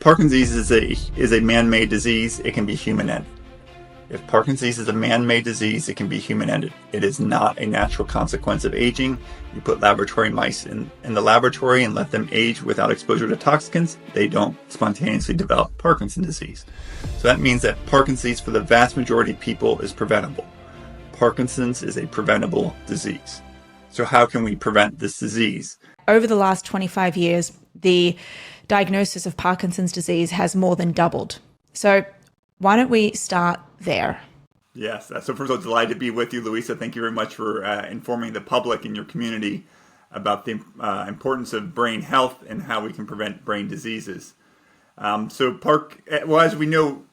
Parkinson's is a man-made disease, it can be human-ended. If Parkinson's is a man-made disease, it can be human-ended. It is not a natural consequence of aging. You put laboratory mice in the laboratory and let them age without exposure to toxins, they don't spontaneously develop Parkinson's disease. So that means that Parkinson's, for the vast majority of people, is preventable. Parkinson's is a preventable disease. So how can we prevent this disease? Over the last 25 years, the diagnosis of Parkinson's disease has more than doubled. So why don't we start there? Yes. So first of all, delighted to be with you, Luisa. Thank you very much for informing the public and your community about the importance of brain health and how we can prevent brain diseases. As we know,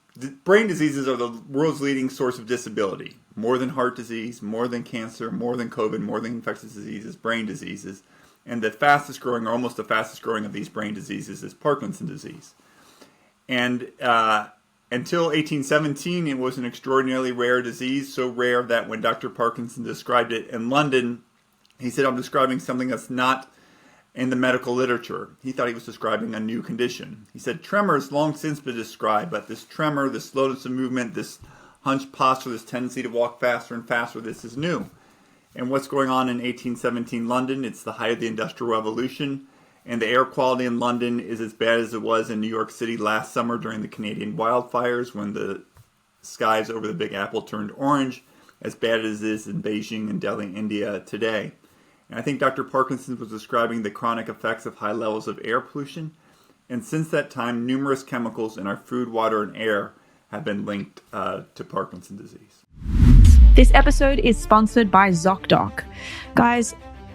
brain diseases are the world's leading source of disability. More than heart disease, more than cancer, more than COVID, more than infectious diseases, brain diseases. And the fastest growing, or almost the fastest growing of these brain diseases is Parkinson's disease. And until 1817, it was an extraordinarily rare disease, so rare that when Dr. Parkinson described it in London, he said, I'm describing something that's not in the medical literature. He thought he was describing a new condition. He said, tremor has long since been described, but this tremor, this slowness of movement, this hunched posture, this tendency to walk faster and faster, this is new. And what's going on in 1817 London? It's the height of the Industrial Revolution, and the air quality in London is as bad as it was in New York City last summer during the Canadian wildfires when the skies over the Big Apple turned orange, as bad as it is in Beijing and Delhi, India today. And I think Dr. Parkinson was describing the chronic effects of high levels of air pollution, and since that time, numerous chemicals in our food, water, and air have been linked to Parkinson's disease. This episode is sponsored by ZocDoc. Guys,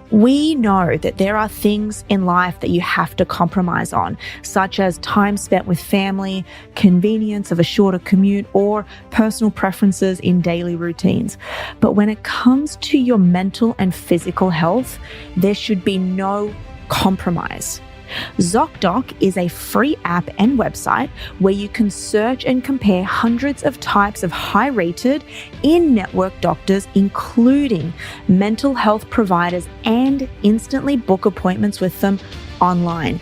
we know that there are things in life that you have to compromise on, such as time spent with family, convenience of a shorter commute, or personal preferences in daily routines. But when it comes to your mental and physical health, there should be no compromise. ZocDoc is a free app and website where you can search and compare hundreds of types of high-rated in-network doctors, including mental health providers, and instantly book appointments with them online.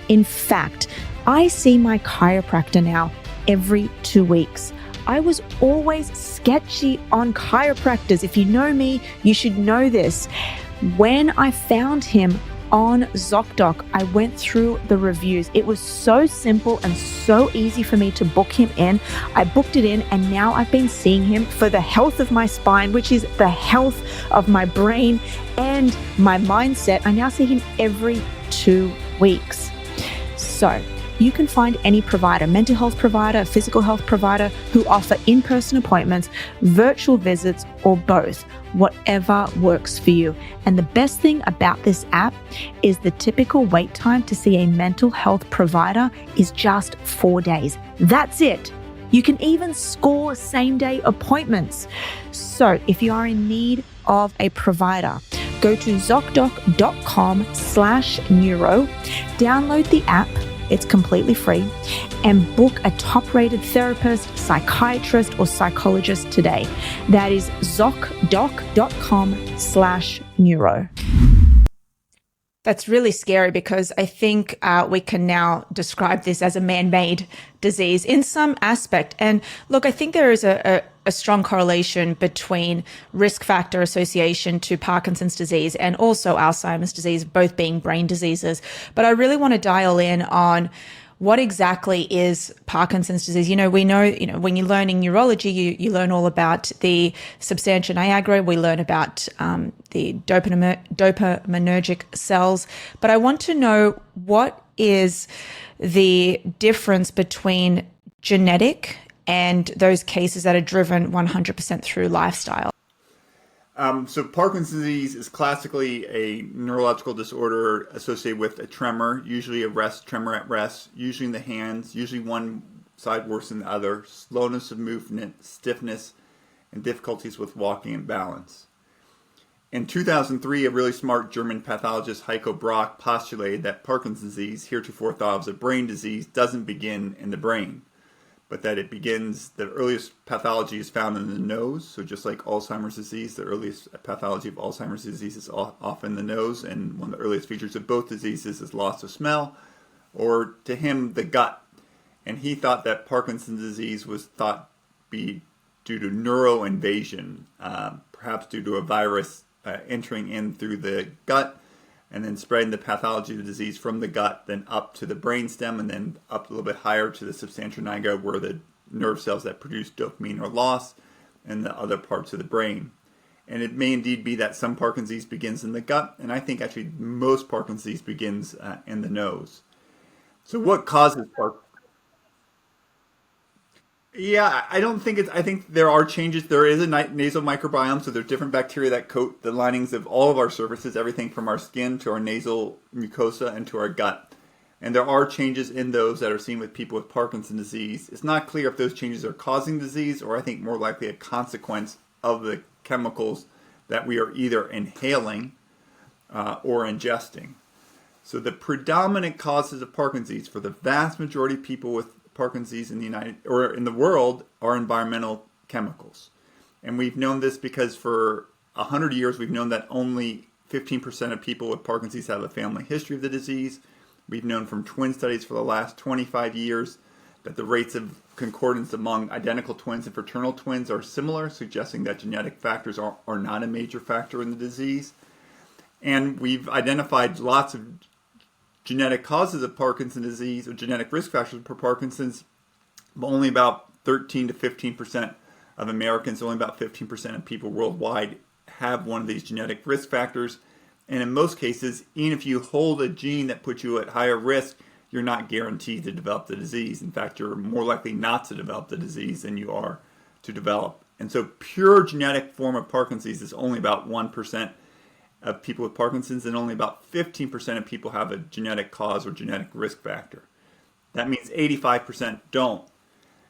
In fact, I see my chiropractor now every 2 weeks. I was always sketchy on chiropractors. If you know me, you should know this. When I found him on ZocDoc, I went through the reviews. It was so simple and so easy for me to book him in. I booked it in, and now I've been seeing him for the health of my spine, which is the health of my brain and my mindset. I now see him every 2 weeks. So you can find any provider, mental health provider, physical health provider, who offer in-person appointments, virtual visits, or both, whatever works for you. And the best thing about this app is the typical wait time to see a mental health provider is just 4 days. That's it. You can even score same-day appointments. So if you are in need of a provider, go to ZocDoc.com/neuro, download the app, it's completely free, and book a top-rated therapist, psychiatrist, or psychologist today. That is ZocDoc.com/neuro. That's really scary because I think we can now describe this as a man-made disease in some aspect. And look, I think there is a strong correlation between risk factor association to Parkinson's disease and also Alzheimer's disease, both being brain diseases. But I really want to dial in on what exactly is Parkinson's disease. We know, when you're learning neurology, you learn all about the substantia nigra. We learn about the dopaminergic cells. But I want to know, what is the difference between genetic and those cases that are driven 100% through lifestyle? So Parkinson's disease is classically a neurological disorder associated with a tremor, usually a tremor at rest, usually in the hands, usually one side worse than the other, slowness of movement, stiffness, and difficulties with walking and balance. In 2003, a really smart German pathologist, Heiko Brack, postulated that Parkinson's disease, heretofore thought of as a brain disease, doesn't begin in the brain, but that it begins, the earliest pathology is found in the nose. So just like Alzheimer's disease, the earliest pathology of Alzheimer's disease is often the nose, and one of the earliest features of both diseases is loss of smell, or to him, the gut. and he thought that Parkinson's disease was thought to be due to neuroinvasion, perhaps due to a virus entering in through the gut and then spreading the pathology of the disease from the gut, then up to the brainstem, and then up a little bit higher to the substantia nigra, where the nerve cells that produce dopamine are lost, and the other parts of the brain. And it may indeed be that some Parkinson's disease begins in the gut, and I think actually most Parkinson's disease begins in the nose. So what causes Parkinson's? Yeah, I don't think it's. I think there are changes. There is a nasal microbiome, so there's different bacteria that coat the linings of all of our surfaces, everything from our skin to our nasal mucosa and to our gut. And there are changes in those that are seen with people with Parkinson's disease. It's not clear if those changes are causing disease, or I think more likely a consequence of the chemicals that we are either inhaling or ingesting. So the predominant causes of Parkinson's disease for the vast majority of people with Parkinson's disease in the world are environmental chemicals. And we've known this because for 100 years we've known that only 15% of people with Parkinson's disease have a family history of the disease. We've known from twin studies for the last 25 years that the rates of concordance among identical twins and fraternal twins are similar, suggesting that genetic factors are not a major factor in the disease. And we've identified lots of genetic causes of Parkinson's disease, or genetic risk factors for Parkinson's, but only about 13 to 15% of Americans, only about 15% of people worldwide have one of these genetic risk factors. And in most cases, even if you hold a gene that puts you at higher risk, you're not guaranteed to develop the disease. In fact, you're more likely not to develop the disease than you are to develop. And so pure genetic form of Parkinson's is only about 1% of people with Parkinson's, and only about 15% of people have a genetic cause or genetic risk factor. That means 85% don't.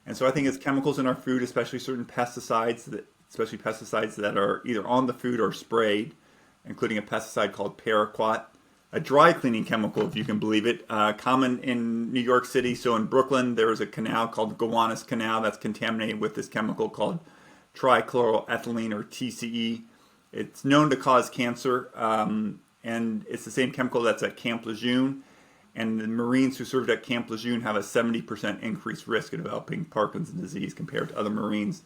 And so I think it's chemicals in our food, especially certain pesticides, that are either on the food or sprayed, including a pesticide called Paraquat, a dry cleaning chemical, if you can believe it, common in New York City. So in Brooklyn, there is a canal called Gowanus Canal that's contaminated with this chemical called trichloroethylene, or TCE. It's known to cause cancer, and it's the same chemical that's at Camp Lejeune. And the Marines who served at Camp Lejeune have a 70% increased risk of developing Parkinson's disease compared to other Marines.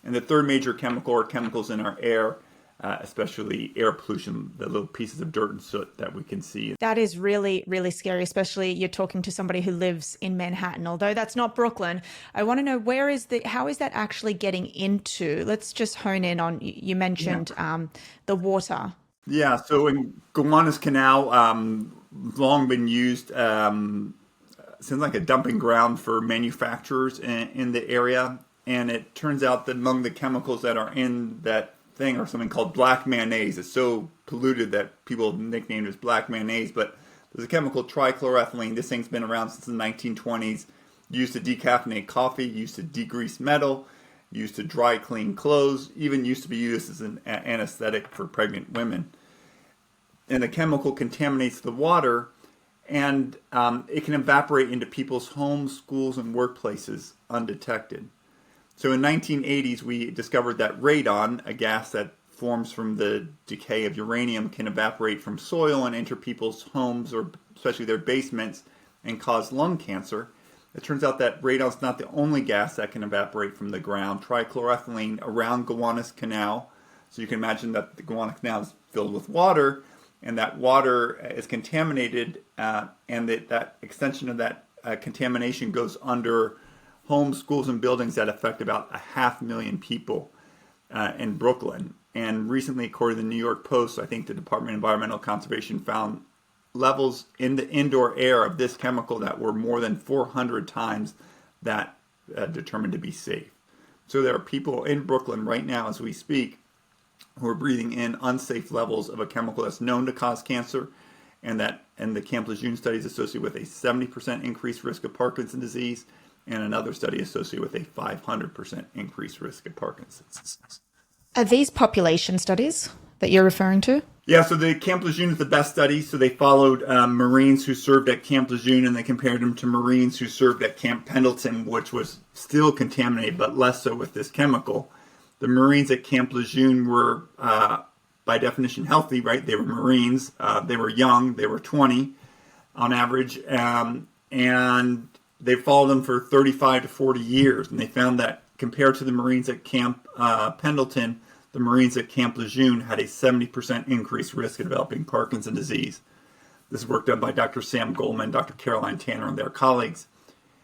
And the third major chemical are chemicals in our air, especially air pollution, the little pieces of dirt and soot that we can see. That is really, really scary, especially you're talking to somebody who lives in Manhattan. Although that's not Brooklyn, I want to know how is that actually getting into? Let's just hone in on, you mentioned the water. Yeah, so in Gowanus Canal, long been used, seems like a dumping ground for manufacturers in the area. And it turns out that among the chemicals that are in that thing are something called black mayonnaise. It's so polluted that people nicknamed it as black mayonnaise, but there's a chemical chloroethylene. This thing's been around since the 1920s, used to decaffeinate coffee, used to degrease metal, used to dry clean clothes, even used to be used as an anesthetic for pregnant women. And the chemical contaminates the water, and it can evaporate into people's homes, schools, and workplaces undetected. So in 1980s, we discovered that radon, a gas that forms from the decay of uranium, can evaporate from soil and enter people's homes, or especially their basements, and cause lung cancer. It turns out that radon is not the only gas that can evaporate from the ground. Trichloroethylene around Gowanus Canal. So you can imagine that the Gowanus Canal is filled with water, and that water is contaminated, and that extension of that contamination goes under homes, schools, and buildings that affect about 500,000 people in Brooklyn. And recently, according to the New York Post, I think the Department of Environmental Conservation found levels in the indoor air of this chemical that were more than 400 times that determined to be safe. So there are people in Brooklyn right now as we speak who are breathing in unsafe levels of a chemical that's known to cause cancer, and the Camp Lejeune study is associated with a 70% increased risk of Parkinson's disease, and another study associated with a 500% increased risk of Parkinson's. Are these population studies that you're referring to? Yeah, so the Camp Lejeune is the best study. So they followed Marines who served at Camp Lejeune, and they compared them to Marines who served at Camp Pendleton, which was still contaminated, but less so with this chemical. The Marines at Camp Lejeune were, by definition, healthy, right? They were Marines. They were young. They were 20 on average. And they followed them for 35 to 40 years, and they found that compared to the Marines at Camp Pendleton, the Marines at Camp Lejeune had a 70% increased risk of developing Parkinson's disease. This is work done by Dr. Sam Goldman, Dr. Caroline Tanner, and their colleagues.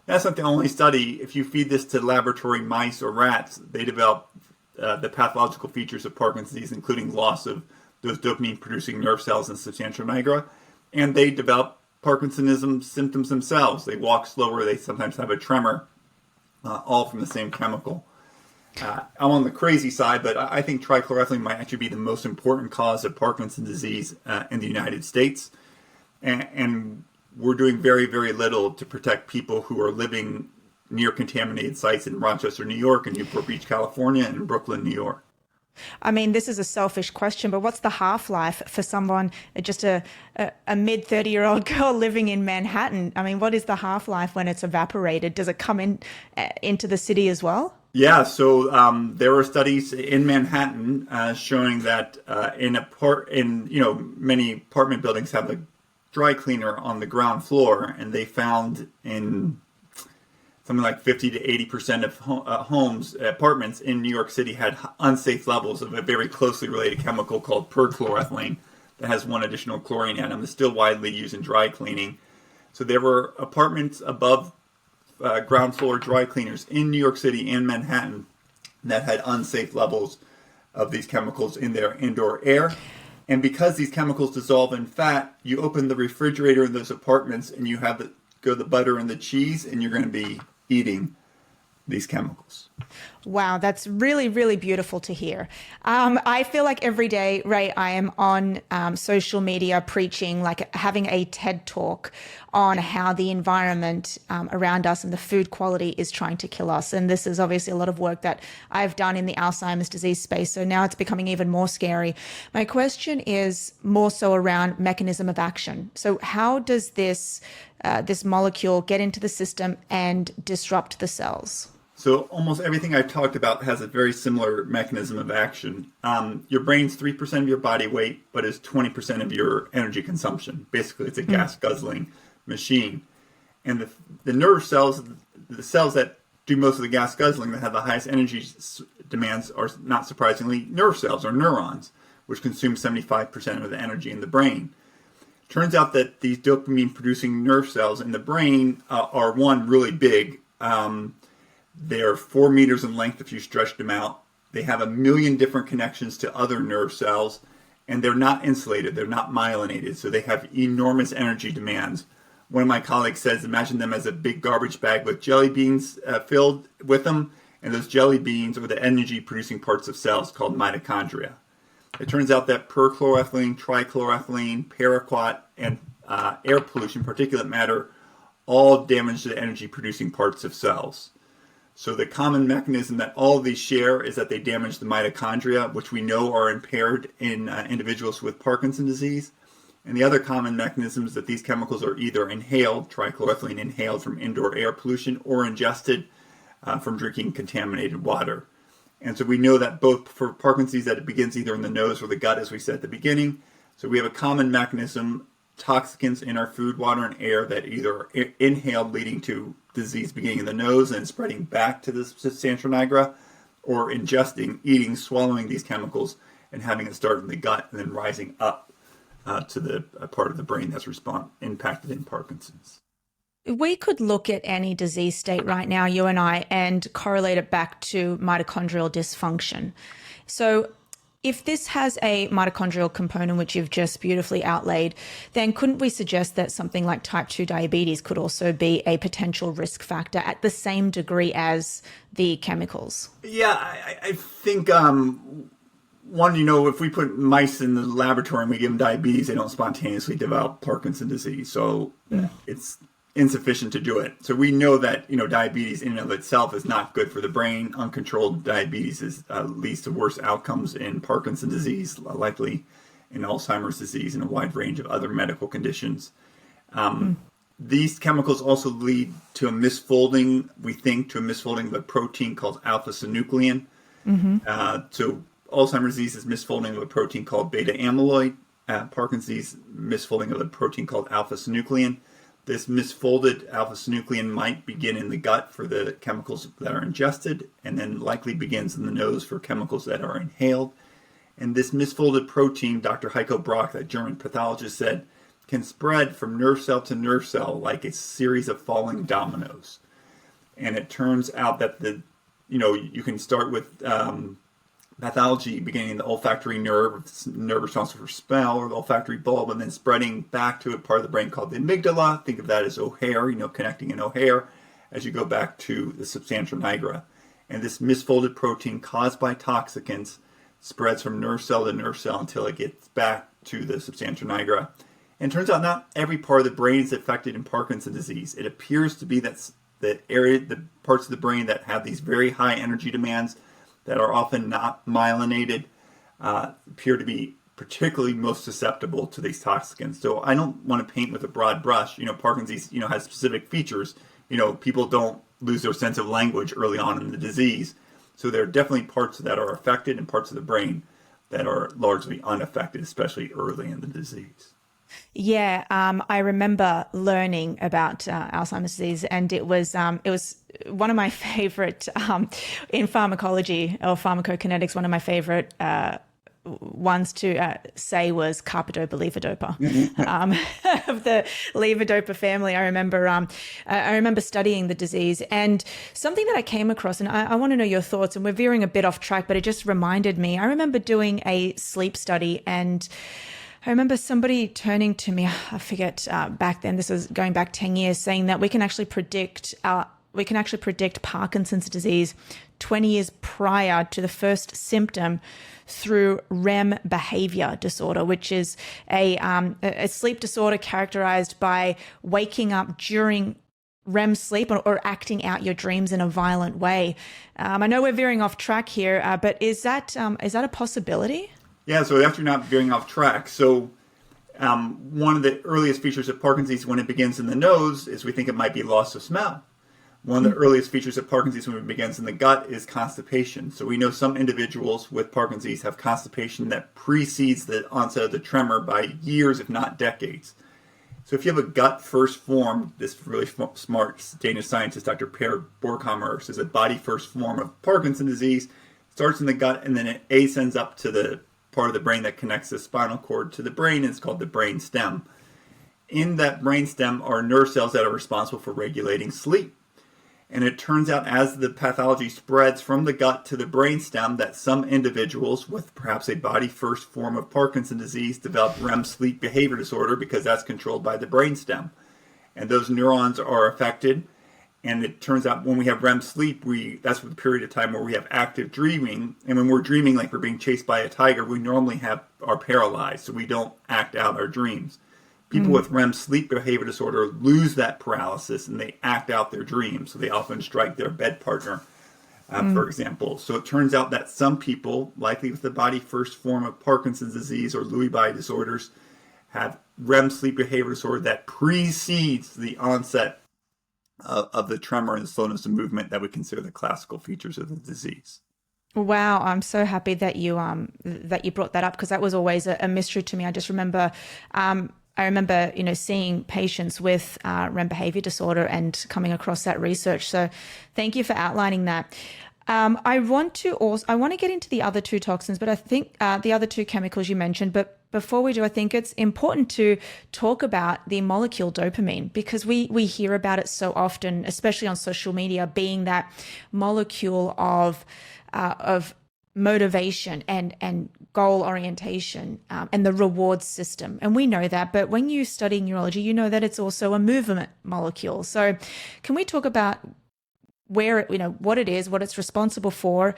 That's not the only study. If you feed this to laboratory mice or rats, they develop the pathological features of Parkinson's disease, including loss of those dopamine-producing nerve cells in substantia nigra, and they develop Parkinsonism symptoms themselves. They walk slower, they sometimes have a tremor, all from the same chemical. I'm on the crazy side, but I think trichloroethylene might actually be the most important cause of Parkinson's disease in the United States. And we're doing very, very little to protect people who are living near contaminated sites in Rochester, New York, and Newport Beach, California, and Brooklyn, New York. I mean, this is a selfish question, but what's the half-life for someone, just a mid-30-year-old girl living in Manhattan? I mean, what is the half-life when it's evaporated? Does it come into the city as well? Yeah, so there were studies in Manhattan showing that many apartment buildings have a dry cleaner on the ground floor, and they found in something like 50 to 80% of apartments in New York City had unsafe levels of a very closely related chemical called perchloroethylene that has one additional chlorine atom. It's still widely used in dry cleaning. So there were apartments above ground floor dry cleaners in New York City and Manhattan that had unsafe levels of these chemicals in their indoor air. And because these chemicals dissolve in fat, you open the refrigerator in those apartments and you have the butter and the cheese, and you're going to be eating these chemicals. Wow, that's really, really beautiful to hear. I feel like every day, Ray, I am on social media preaching, like having a TED talk on how the environment around us and the food quality is trying to kill us. And this is obviously a lot of work that I've done in the Alzheimer's disease space. So now it's becoming even more scary. My question is more so around mechanism of action. So how does this molecule get into the system and disrupt the cells? So almost everything I've talked about has a very similar mechanism of action. Your brain's 3% of your body weight, but is 20% of your energy consumption. Basically, it's a gas guzzling machine. And the nerve cells, the cells that do most of the gas guzzling, that have the highest energy demands, are not surprisingly nerve cells or neurons, which consume 75% of the energy in the brain. Turns out that these dopamine producing nerve cells in the brain are really big. They're 4 meters in length if you stretch them out. They have 1 million different connections to other nerve cells, and they're not insulated. They're not myelinated, so they have enormous energy demands. One of my colleagues says, imagine them as a big garbage bag with jelly beans filled with them, and those jelly beans are the energy-producing parts of cells called mitochondria. It turns out that perchloroethylene, trichloroethylene, paraquat, and air pollution, particulate matter, all damage the energy-producing parts of cells. So the common mechanism that all of these share is that they damage the mitochondria, which we know are impaired in individuals with Parkinson's disease. And the other common mechanism is that these chemicals are either inhaled, trichloroethylene inhaled from indoor air pollution, or ingested from drinking contaminated water. And so we know that both for Parkinson's disease that it begins either in the nose or the gut, as we said at the beginning. So we have a common mechanism, toxins in our food, water, and air that either are inhaled, leading to disease beginning in the nose and spreading back to the substantia nigra, or ingesting, eating, swallowing these chemicals and having it start in the gut and then rising up to the part of the brain that's impacted in Parkinson's. We could look at any disease state right now, you and I, and correlate it back to mitochondrial dysfunction. So if this has a mitochondrial component, which you've just beautifully outlaid, then couldn't we suggest that something like type 2 diabetes could also be a potential risk factor at the same degree as the chemicals? Yeah, I think, if we put mice in the laboratory and we give them diabetes, they don't spontaneously develop Parkinson's disease. So it's insufficient to do it. So we know that, diabetes in and of itself is not good for the brain. Uncontrolled diabetes leads to worse outcomes in Parkinson's disease, likely in Alzheimer's disease, and a wide range of other medical conditions. These chemicals also lead to a misfolding, we think, of a protein called alpha-synuclein. So Alzheimer's disease is misfolding of a protein called beta amyloid. Parkinson's disease, misfolding of a protein called alpha-synuclein. This misfolded alpha-synuclein might begin in the gut for the chemicals that are ingested, and then likely begins in the nose for chemicals that are inhaled. And this misfolded protein, Dr. Heiko Brock, that German pathologist, said, can spread from nerve cell to nerve cell like a series of falling dominoes. And it turns out that you can start with pathology beginning in the olfactory nerve responsible for smell, or the olfactory bulb, and then spreading back to a part of the brain called the amygdala. Think of that as O'Hare, connecting in O'Hare as you go back to the substantia nigra. And this misfolded protein caused by toxicants spreads from nerve cell to nerve cell until it gets back to the substantia nigra. And it turns out not every part of the brain is affected in Parkinson's disease. It appears to be that the parts of the brain that have these very high energy demands that are often not myelinated appear to be particularly most susceptible to these toxicants. So I don't want to paint with a broad brush. Parkinson's, has specific features. People don't lose their sense of language early on in the disease. So there are definitely parts that are affected and parts of the brain that are largely unaffected, especially early in the disease. Yeah, I remember learning about Alzheimer's disease, and it was one of my favorite in pharmacology or pharmacokinetics. One of my favorite ones to say was carbidopa levodopa of the levodopa family. I remember studying the disease, and something that I came across, and I want to know your thoughts. And we're veering a bit off track, but it just reminded me. I remember doing a sleep study, and I remember somebody turning to me, I forget back then, this was going back 10 years, saying that we can actually predict Parkinson's disease 20 years prior to the first symptom through REM behavior disorder, which is a sleep disorder characterized by waking up during REM sleep or acting out your dreams in a violent way. I know we're veering off track here, but is that a possibility? Yeah, so after not veering off track, so one of the earliest features of Parkinson's when it begins in the nose is we think it might be loss of smell. One of the earliest features of Parkinson's when it begins in the gut is constipation. So we know some individuals with Parkinson's have constipation that precedes the onset of the tremor by years, if not decades. So if you have a gut first form, this really smart Danish scientist, Dr. Per Borghammer, says a body first form of Parkinson's disease starts in the gut and then it ascends up to the part of the brain that connects the spinal cord to the brain. It's called the brain stem. In that brain stem are nerve cells that are responsible for regulating sleep. And it turns out as the pathology spreads from the gut to the brain stem that some individuals with perhaps a body first form of Parkinson's disease develop REM sleep behavior disorder because that's controlled by the brain stem. And those neurons are affected. And it turns out when we have REM sleep, that's the period of time where we have active dreaming. And when we're dreaming like we're being chased by a tiger, we normally are paralyzed, so we don't act out our dreams. People with REM sleep behavior disorder lose that paralysis and they act out their dreams. So they often strike their bed partner, for example. So it turns out that some people, likely with the body first form of Parkinson's disease or Lewy body disorders, have REM sleep behavior disorder that precedes the onset of the tremor and the slowness of movement that we consider the classical features of the disease. Wow, I'm so happy that you brought that up, because that was always a mystery to me. I just remember seeing patients with REM behavior disorder and coming across that research. So thank you for outlining that. I want to get into the other two toxins, but I think the other two chemicals you mentioned. But before we do, I think it's important to talk about the molecule dopamine, because we hear about it so often, especially on social media, being that molecule of motivation and goal orientation and the reward system. And we know that, but when you study neurology, you know that it's also a movement molecule. So can we talk about what it is, what it's responsible for,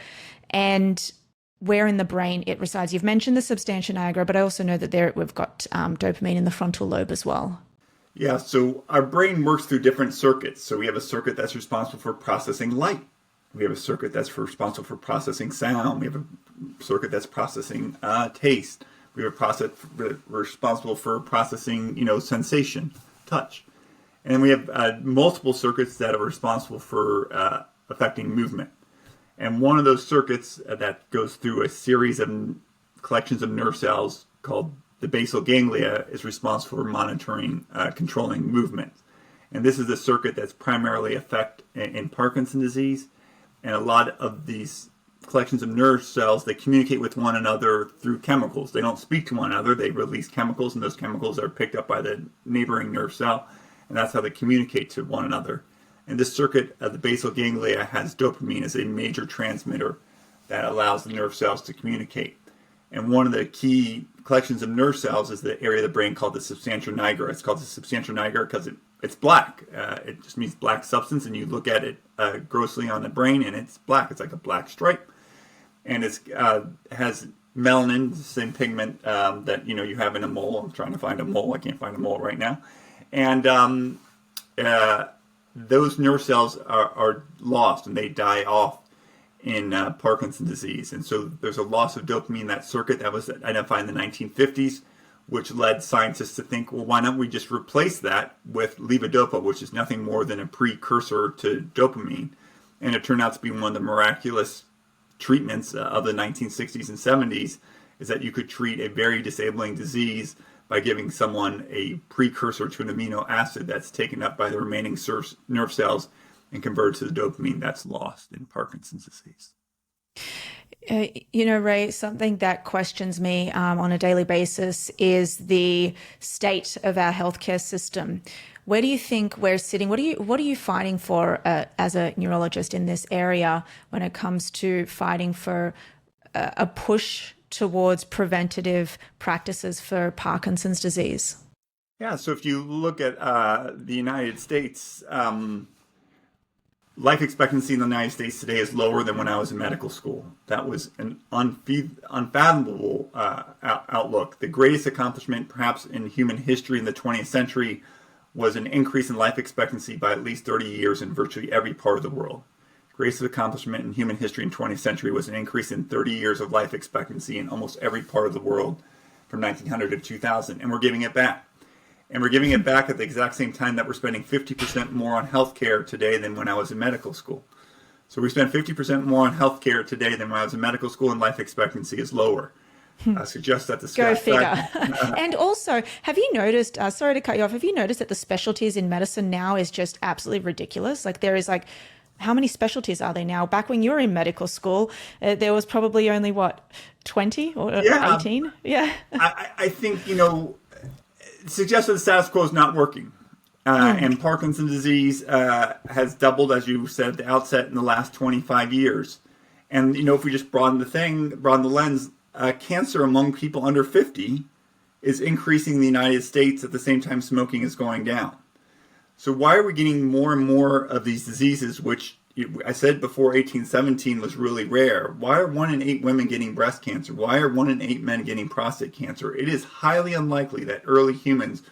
and where in the brain it resides? You've mentioned the substantia nigra, but I also know that we've got dopamine in the frontal lobe as well. Yeah, so our brain works through different circuits. So we have a circuit that's responsible for processing light. We have a circuit that's responsible for processing sound. We have a circuit that's processing taste. We have a process responsible for processing, sensation, touch. And we have multiple circuits that are responsible for affecting movement. And one of those circuits that goes through a series of collections of nerve cells called the basal ganglia is responsible for monitoring, controlling movement. And this is the circuit that's primarily affected in Parkinson's disease. And a lot of these collections of nerve cells, they communicate with one another through chemicals. They don't speak to one another. They release chemicals, and those chemicals are picked up by the neighboring nerve cell. And that's how they communicate to one another. And this circuit of the basal ganglia has dopamine as a major transmitter that allows the nerve cells to communicate. And one of the key collections of nerve cells is the area of the brain called the substantia nigra. It's called the substantia nigra because it's black. It just means black substance, and you look at it grossly on the brain, and it's black. It's like a black stripe. And it has melanin, the same pigment that you have in a mole. I'm trying to find a mole. I can't find a mole right now. And those nerve cells are lost, and they die off in Parkinson's disease. And so there's a loss of dopamine in that circuit that was identified in the 1950s, which led scientists to think, well, why don't we just replace that with levodopa, which is nothing more than a precursor to dopamine. And it turned out to be one of the miraculous treatments of the 1960s and 70s, is that you could treat a very disabling disease by giving someone a precursor to an amino acid that's taken up by the remaining nerve cells and converted to the dopamine that's lost in Parkinson's disease. Ray, something that questions me on a daily basis is the state of our healthcare system. Where do you think we're sitting? What are you fighting for as a neurologist in this area when it comes to fighting for a push towards preventative practices for Parkinson's disease? Yeah, so if you look at the United States, life expectancy in the United States today is lower than when I was in medical school. That was an unfathomable outlook. The greatest accomplishment perhaps in human history in the 20th century was an increase in life expectancy by at least 30 years in virtually every part of the world. Greatest accomplishment in human history in the 20th century was an increase in 30 years of life expectancy in almost every part of the world from 1900 to 2000, and we're giving it back. And we're giving it back at the exact same time that we're spending 50% more on healthcare today than when I was in medical school. So we spend 50% more on healthcare today than when I was in medical school, and life expectancy is lower. I suggest that the Go figure. And also, have you noticed, sorry to cut you off, have you noticed that the specialties in medicine now is just absolutely ridiculous? Like there is how many specialties are there now? Back when you were in medical school, there was probably only 20 or 18? Yeah. I think, suggests that the status quo is not working. And Parkinson's disease has doubled, as you said at the outset, in the last 25 years. And, if we just broaden the lens, cancer among people under 50 is increasing in the United States at the same time smoking is going down. So why are we getting more and more of these diseases, which I said before 1817 was really rare? Why are 1 in 8 women getting breast cancer? Why are 1 in 8 men getting prostate cancer? It is highly unlikely that early humans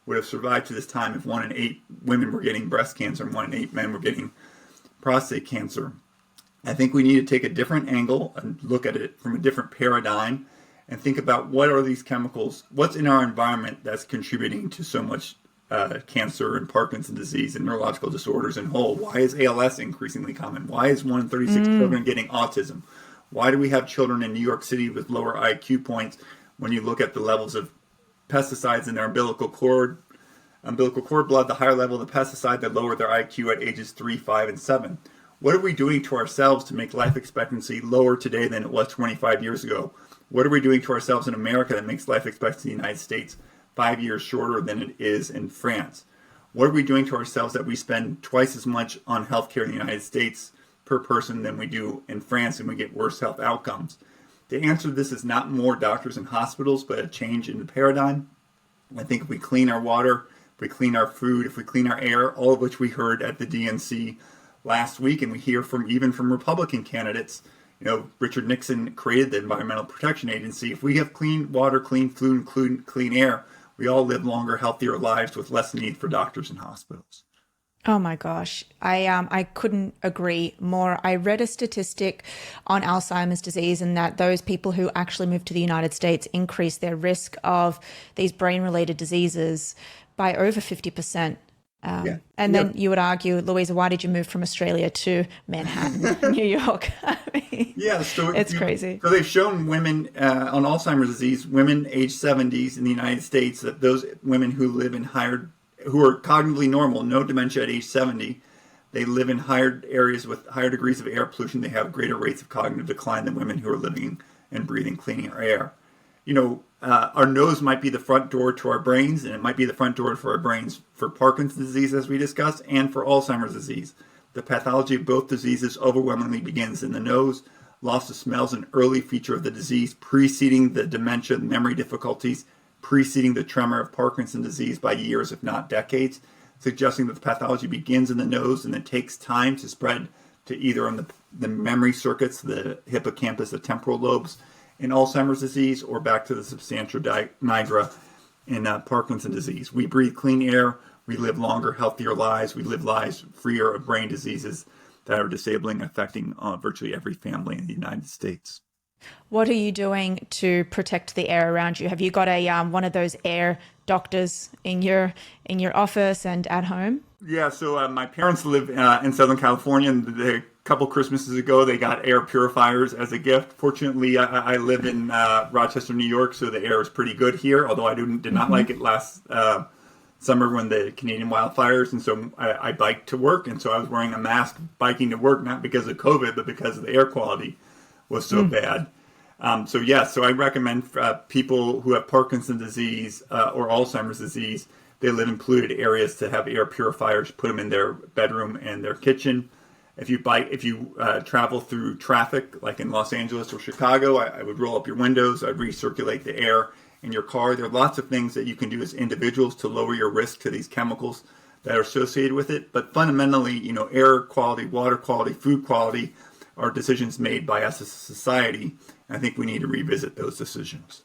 would have survived to this time if 1 in 8 women were getting breast cancer and 1 in 8 men were getting prostate cancer. I think we need to take a different angle and look at it from a different paradigm and think about what are these chemicals, what's in our environment that's contributing to so much cancer and Parkinson's disease and neurological disorders in whole. Why is ALS increasingly common? Why is 1 in 36 children getting autism? Why do we have children in New York City with lower IQ points when you look at the levels of pesticides in their umbilical cord blood? The higher level of the pesticide, the lower their IQ at ages 3, 5, and 7. What are we doing to ourselves to make life expectancy lower today than it was 25 years ago? What are we doing to ourselves in America that makes life expectancy in the United States 5 years shorter than it is in France? What are we doing to ourselves that we spend twice as much on healthcare in the United States per person than we do in France, and we get worse health outcomes? The answer to this is not more doctors and hospitals, but a change in the paradigm. I think if we clean our water, if we clean our food, if we clean our air, all of which we heard at the DNC last week, and we hear even from Republican candidates. Richard Nixon created the Environmental Protection Agency. If we have clean water, clean food, and clean air, we all live longer, healthier lives with less need for doctors and hospitals. Oh my gosh, I couldn't agree more. I read a statistic on Alzheimer's disease and that those people who actually move to the United States increase their risk of these brain-related diseases by over 50%. And then you would argue, Louisa, why did you move from Australia to Manhattan, New York? I mean, so it's crazy. So they've shown women on Alzheimer's disease, women age 70s in the United States, that those women who live in higher who are cognitively normal, no dementia at age 70, they live in higher areas with higher degrees of air pollution. They have greater rates of cognitive decline than women who are living and breathing cleaner air. Our nose might be the front door to our brains, and it might be the front door for our brains for Parkinson's disease, as we discussed, and for Alzheimer's disease. The pathology of both diseases overwhelmingly begins in the nose. Loss of smell is an early feature of the disease, preceding the dementia, memory difficulties, preceding the tremor of Parkinson's disease by years, if not decades, suggesting that the pathology begins in the nose and it takes time to spread to either on the memory circuits, the hippocampus, the temporal lobes in Alzheimer's disease, or back to the substantia nigra in Parkinson's disease. We breathe clean air. We live longer, healthier lives. We live lives freer of brain diseases that are disabling, affecting virtually every family in the United States. What are you doing to protect the air around you? Have you got a one of those air doctors in your office and at home? Yeah, so my parents live in Southern California, and a couple Christmases ago they got air purifiers as a gift. Fortunately, I live in Rochester, New York, so the air is pretty good here, although I did not like it last summer when the Canadian wildfires, and so I biked to work, and so I was wearing a mask biking to work, not because of COVID, but because of the air quality was so bad. So I recommend people who have Parkinson's disease or Alzheimer's disease, they live in polluted areas, to have air purifiers, put them in their bedroom and their kitchen. If you travel through traffic, like in Los Angeles or Chicago, I would roll up your windows, I'd recirculate the air in your car. There are lots of things that you can do as individuals to lower your risk to these chemicals that are associated with it. But fundamentally, air quality, water quality, food quality are decisions made by us as a society. And I think we need to revisit those decisions.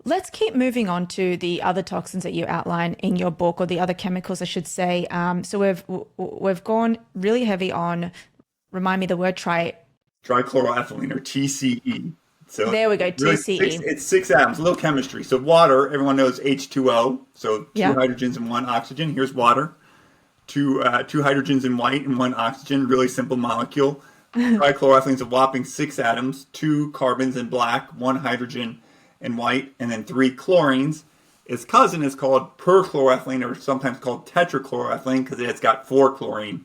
Let's keep moving on to the other toxins that you outline in your book, or the other chemicals, I should say. So we've gone really heavy on, remind me the word, trichloroethylene, or TCE. So there we go, really TCE. It's 6 atoms, a little chemistry. So water, everyone knows H2O, so two hydrogens and one oxygen. Here's water. Two hydrogens in white and one oxygen, really simple molecule. Trichloroethylene is a whopping 6 atoms, 2 carbons in black, 1 hydrogen in white, and then 3 chlorines. Its cousin is called perchloroethylene, or sometimes called tetrachloroethylene, because it's got 4 chlorine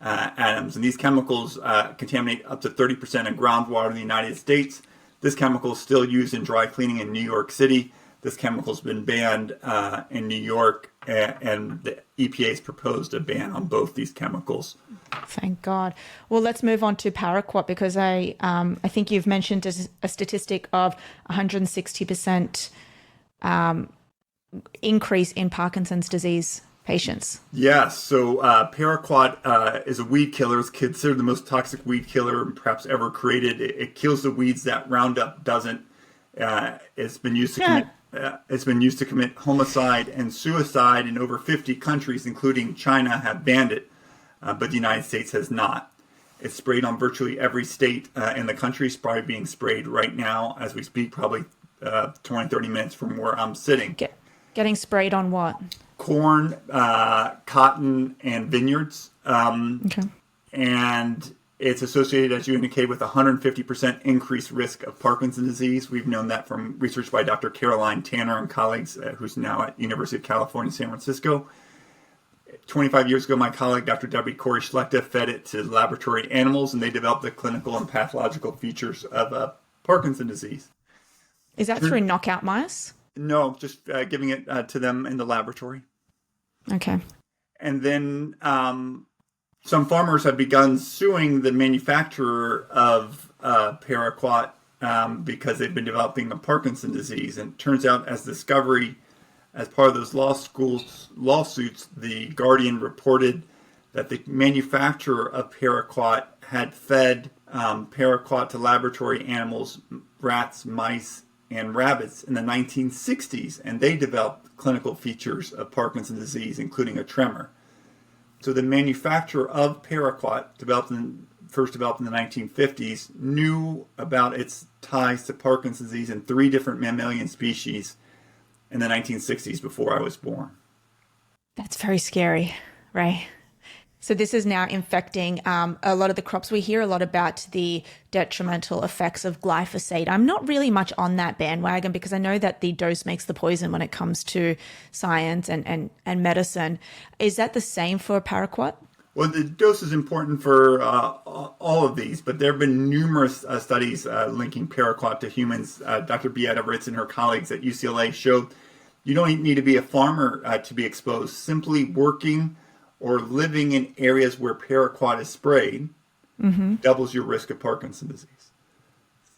atoms. And these chemicals contaminate up to 30% of groundwater in the United States. This chemical is still used in dry cleaning in New York City. This chemical has been banned in New York, and the EPA has proposed a ban on both these chemicals. Thank God. Well, let's move on to Paraquat, because I think you've mentioned a statistic of 160% increase in Parkinson's disease patients. Yes. So Paraquat is a weed killer. It's considered the most toxic weed killer perhaps ever created. It kills the weeds that Roundup doesn't. It's been used to commit homicide and suicide in over 50 countries, including China, have banned it, but the United States has not. It's sprayed on virtually every state in the country. It's probably being sprayed right now as we speak, probably 20, 30 minutes from where I'm sitting. Getting sprayed on what? Corn, cotton, and vineyards. Okay. And it's associated, as you indicated, with 150% increased risk of Parkinson's disease. We've known that from research by Dr. Caroline Tanner and colleagues, who's now at University of California, San Francisco. 25 years ago, my colleague, Dr. Debbie Corey Schlechter, fed it to laboratory animals, and they developed the clinical and pathological features of Parkinson's disease. Is that through knockout mice? No, just giving it to them in the laboratory. Okay. And then some farmers have begun suing the manufacturer of Paraquat because they've been developing a Parkinson's disease. And it turns out, as part of those lawsuits, the Guardian reported that the manufacturer of Paraquat had fed Paraquat to laboratory animals, rats, mice, and rabbits in the 1960s, and they developed clinical features of Parkinson's disease, including a tremor. So the manufacturer of Paraquat, first developed in the 1950s, knew about its ties to Parkinson's disease in 3 different mammalian species in the 1960s, before I was born. That's very scary, right? So this is now infecting a lot of the crops. We hear a lot about the detrimental effects of glyphosate. I'm not really much on that bandwagon because I know that the dose makes the poison when it comes to science and medicine. Is that the same for Paraquat? Well, the dose is important for all of these, but there have been numerous studies linking Paraquat to humans. Dr. Beata Ritz and her colleagues at UCLA showed you don't need to be a farmer to be exposed. Simply working or living in areas where Paraquat is sprayed doubles your risk of Parkinson's disease.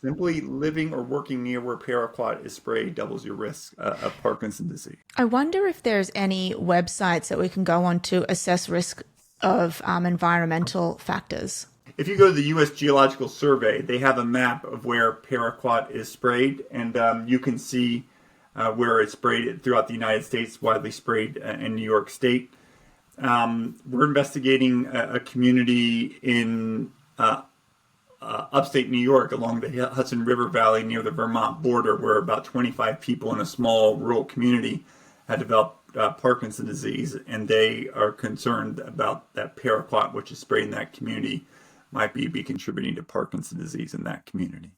Simply living or working near where Paraquat is sprayed doubles your risk of Parkinson's disease. I wonder if there's any websites that we can go on to assess risk of environmental factors. If you go to the U.S. Geological Survey, they have a map of where Paraquat is sprayed, and you can see where it's sprayed throughout the United States, widely sprayed in New York State. We're investigating a community in upstate New York along the Hudson River Valley near the Vermont border, where about 25 people in a small rural community had developed Parkinson's disease, and they are concerned about that Paraquat, which is sprayed in that community, might be contributing to Parkinson's disease in that community.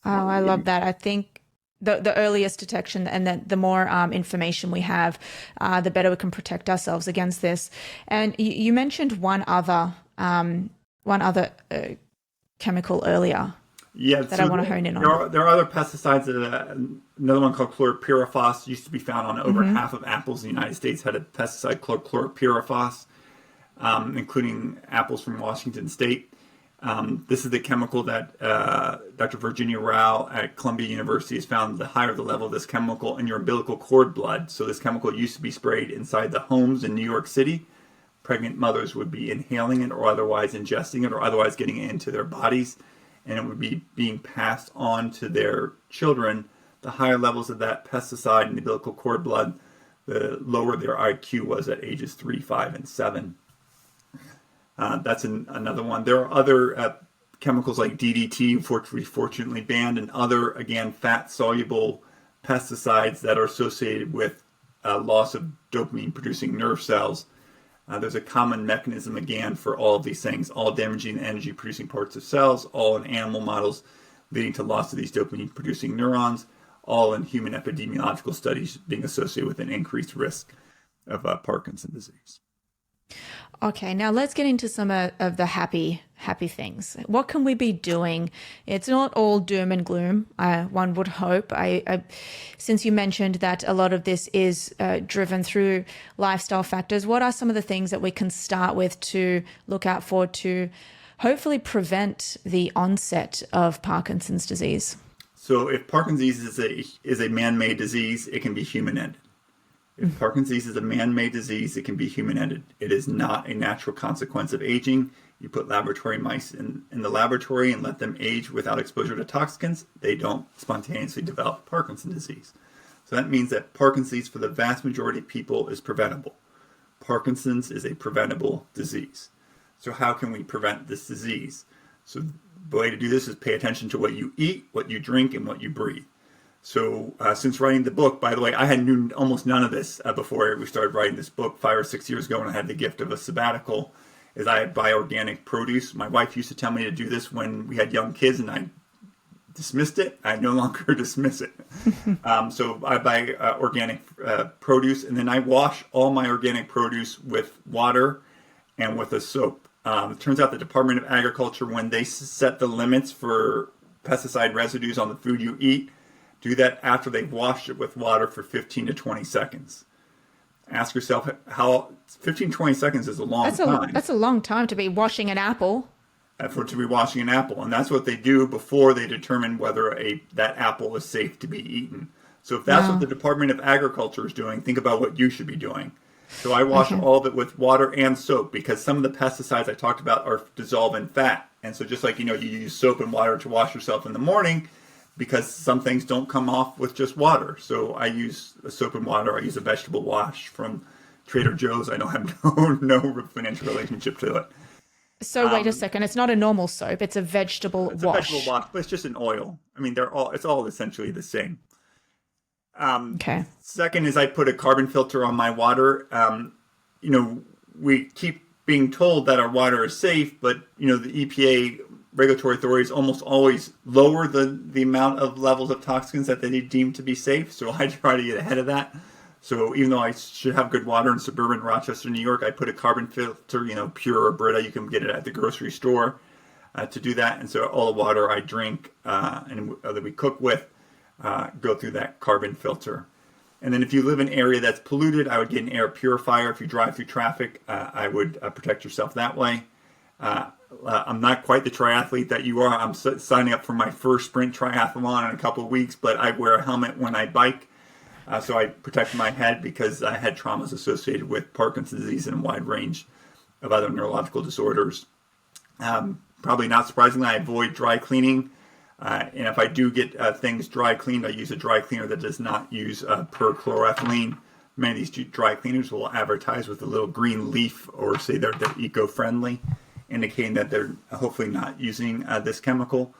Oh, I love that. I think the earliest detection and the more information we have, the better we can protect ourselves against this. And you mentioned one other chemical earlier. Yeah, that I want to hone in on. There are other pesticides. Another one called chlorpyrifos used to be found on over half of apples in the United States. Had a pesticide called chlorpyrifos, including apples from Washington State. This is the chemical that Dr. Virginia Rao at Columbia University has found. The higher the level of this chemical in your umbilical cord blood. So this chemical used to be sprayed inside the homes in New York City. Pregnant mothers would be inhaling it or otherwise ingesting it or otherwise getting it into their bodies, and it would be being passed on to their children. The higher levels of that pesticide in the umbilical cord blood, the lower their IQ was at ages 3, 5, and 7. That's another one. There are other chemicals like DDT, fortunately banned, and other, again, fat-soluble pesticides that are associated with loss of dopamine-producing nerve cells. There's a common mechanism, again, for all of these things, all damaging the energy-producing parts of cells, all in animal models, leading to loss of these dopamine-producing neurons, all in human epidemiological studies being associated with an increased risk of Parkinson's disease. Okay, now let's get into some of the happy things. What can we be doing? It's not all doom and gloom, one would hope. Since you mentioned that a lot of this is driven through lifestyle factors, what are some of the things that we can start with to look out for to hopefully prevent the onset of Parkinson's disease? So if Parkinson's is a man-made disease, it can be human-ended. If Parkinson's is a man-made disease, it can be human-ended. It is not a natural consequence of aging. You put laboratory mice in the laboratory and let them age without exposure to toxins, they don't spontaneously develop Parkinson's disease. So that means that Parkinson's, for the vast majority of people, is preventable. Parkinson's is a preventable disease. So how can we prevent this disease? So the way to do this is pay attention to what you eat, what you drink, and what you breathe. So since writing the book, by the way, I had knew almost none of this before we started writing this book 5 or 6 years ago when I had the gift of a sabbatical, is I buy organic produce. My wife used to tell me to do this when we had young kids and I dismissed it. I no longer dismiss it. So I buy organic produce, and then I wash all my organic produce with water and with a soap. It turns out the Department of Agriculture, when they set the limits for pesticide residues on the food you eat, do that after they've washed it with water for 15 to 20 seconds. Ask yourself how 15, 20 seconds is a long time. That's a long time to be washing an apple. To be washing an apple. And that's what they do before they determine whether that apple is safe to be eaten. So if that's what the Department of Agriculture is doing, think about what you should be doing. So I wash all of it with water and soap because some of the pesticides I talked about are dissolved in fat. And so just like, you use soap and water to wash yourself in the morning, because some things don't come off with just water. So I use soap and water. I use a vegetable wash from Trader Joe's. I don't have no financial relationship to it. So wait a second. It's not a normal soap. It's a vegetable wash. It's a vegetable wash, but it's just an oil. I mean, it's all essentially the same. Okay. Second is I put a carbon filter on my water. We keep being told that our water is safe, but the EPA regulatory authorities almost always lower the amount of levels of toxins that they deem to be safe. So I try to get ahead of that. So even though I should have good water in suburban Rochester, New York, I put a carbon filter, pure or Brita. You can get it at the grocery store to do that. And so all the water I drink and that we cook with go through that carbon filter. And then if you live in an area that's polluted, I would get an air purifier. If you drive through traffic, I would protect yourself that way. I'm not quite the triathlete that you are. I'm signing up for my first sprint triathlon in a couple of weeks, but I wear a helmet when I bike. So I protect my head because I had traumas associated with Parkinson's disease and a wide range of other neurological disorders. Probably not surprisingly, I avoid dry cleaning. And if I do get things dry cleaned, I use a dry cleaner that does not use Trichloroethylene. Many of these dry cleaners will advertise with a little green leaf or say they're eco-friendly, indicating that they're hopefully not using this chemical.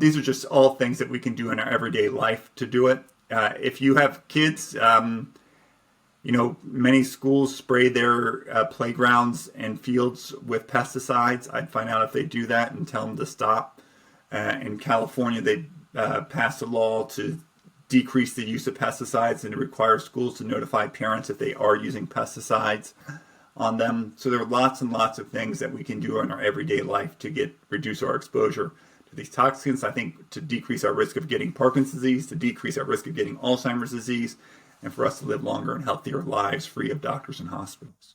These are just all things that we can do in our everyday life to do it. If you have kids, many schools spray their playgrounds and fields with pesticides. I'd find out if they do that and tell them to stop. In California, they passed a law to decrease the use of pesticides, and it requires schools to notify parents if they are using pesticides on them. So there are lots and lots of things that we can do in our everyday life to reduce our exposure to these toxins. I think to decrease our risk of getting Parkinson's disease, to decrease our risk of getting Alzheimer's disease, and for us to live longer and healthier lives free of doctors and hospitals.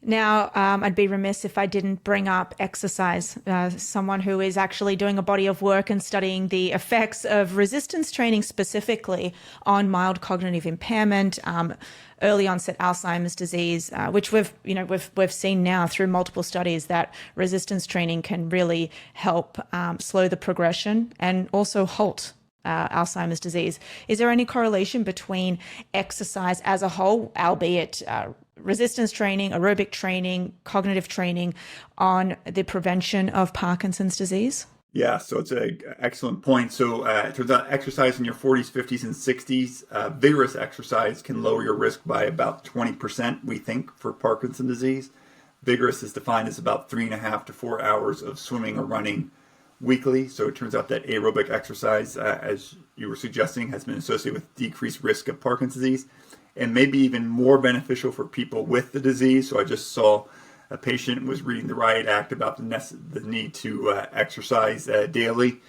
Now, I'd be remiss if I didn't bring up exercise. Someone who is actually doing a body of work and studying the effects of resistance training specifically on mild cognitive impairment, early onset Alzheimer's disease, which we've seen now through multiple studies that resistance training can really help slow the progression and also halt Alzheimer's disease. Is there any correlation between exercise as a whole, albeit resistance training, aerobic training, cognitive training, on the prevention of Parkinson's disease? Yeah, so it's an excellent point. So it turns out exercise in your 40s, 50s, and 60s, vigorous exercise can lower your risk by about 20%, we think, for Parkinson's disease. Vigorous is defined as about 3.5 to 4 hours of swimming or running weekly. So it turns out that aerobic exercise, as you were suggesting, has been associated with decreased risk of Parkinson's disease, and maybe even more beneficial for people with the disease. So I just saw a patient was reading the Riot Act about the need to exercise daily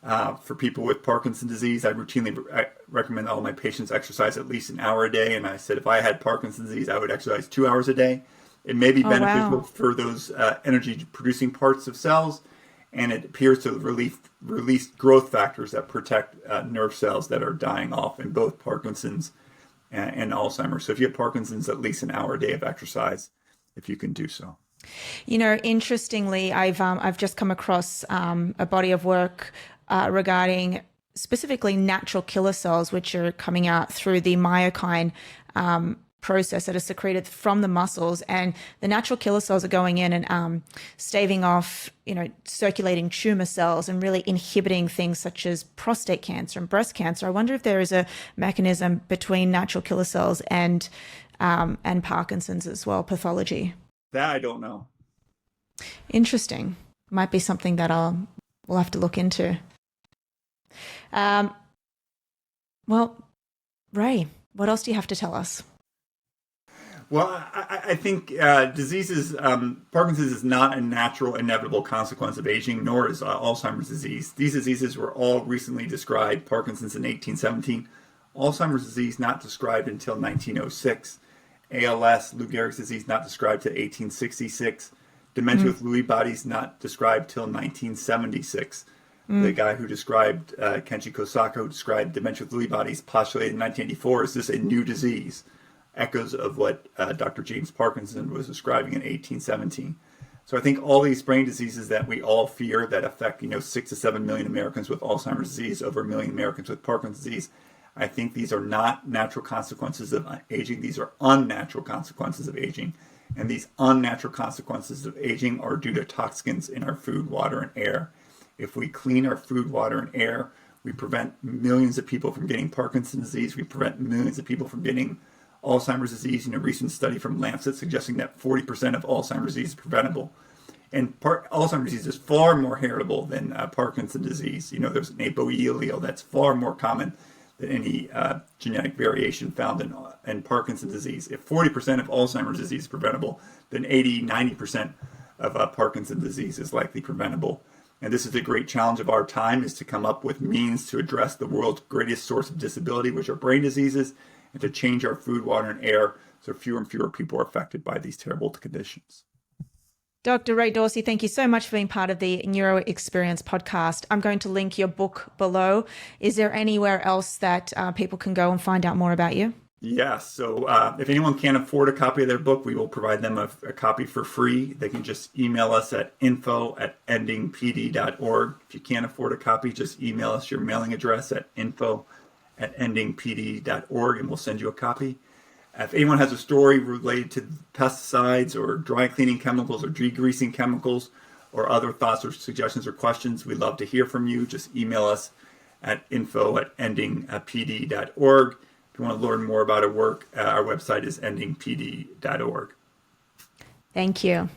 for people with Parkinson's disease. I routinely recommend all my patients exercise at least an hour a day. And I said if I had Parkinson's disease, I would exercise 2 hours a day. It may be beneficial for those energy-producing parts of cells, and it appears to release growth factors that protect nerve cells that are dying off in both Parkinson's and Alzheimer's. So if you have Parkinson's, at least an hour a day of exercise, if you can do so. Interestingly, I've just come across a body of work regarding specifically natural killer cells, which are coming out through the myokine process that are secreted from the muscles, and the natural killer cells are going in and staving off, circulating tumor cells and really inhibiting things such as prostate cancer and breast cancer. I wonder if there is a mechanism between natural killer cells and Parkinson's as well, pathology. That I don't know. Interesting. Might be something that we'll have to look into. Well, Ray, what else do you have to tell us? Well, I think diseases, Parkinson's is not a natural, inevitable consequence of aging, nor is Alzheimer's disease. These diseases were all recently described, Parkinson's in 1817, Alzheimer's disease not described until 1906, ALS, Lou Gehrig's disease not described till 1866, dementia with Lewy bodies not described till 1976. The guy who described, Kenji Kosaka, who described dementia with Lewy bodies, postulated in 1984, is this a new disease? Echoes of what Dr. James Parkinson was describing in 1817. So I think all these brain diseases that we all fear that affect 6 to 7 million Americans with Alzheimer's disease, over 1 million Americans with Parkinson's disease, I think these are not natural consequences of aging. These are unnatural consequences of aging. And these unnatural consequences of aging are due to toxins in our food, water, and air. If we clean our food, water, and air, we prevent millions of people from getting Parkinson's disease. We prevent millions of people from getting Alzheimer's disease. A recent study from Lancet suggesting that 40% of Alzheimer's disease is preventable. And Alzheimer's disease is far more heritable than Parkinson's disease. There's an ApoE allele that's far more common than any genetic variation found in Parkinson's disease. If 40% of Alzheimer's disease is preventable, then 90% of Parkinson's disease is likely preventable. And this is the great challenge of our time, is to come up with means to address the world's greatest source of disability, which are brain diseases, and to change our food, water, and air so fewer and fewer people are affected by these terrible conditions. Dr. Ray Dorsey, thank you so much for being part of the Neuro Experience podcast. I'm going to link your book below. Is there anywhere else that people can go and find out more about you? Yes. So if anyone can't afford a copy of their book, we will provide them a copy for free. They can just email us at info@endingpd.org. If you can't afford a copy, just email us your mailing address at info@endingpd.org, and we'll send you a copy. If anyone has a story related to pesticides or dry cleaning chemicals or degreasing chemicals or other thoughts or suggestions or questions, we'd love to hear from you. Just email us at info@endingpd.org. If you want to learn more about our work, our website is endingpd.org. Thank you.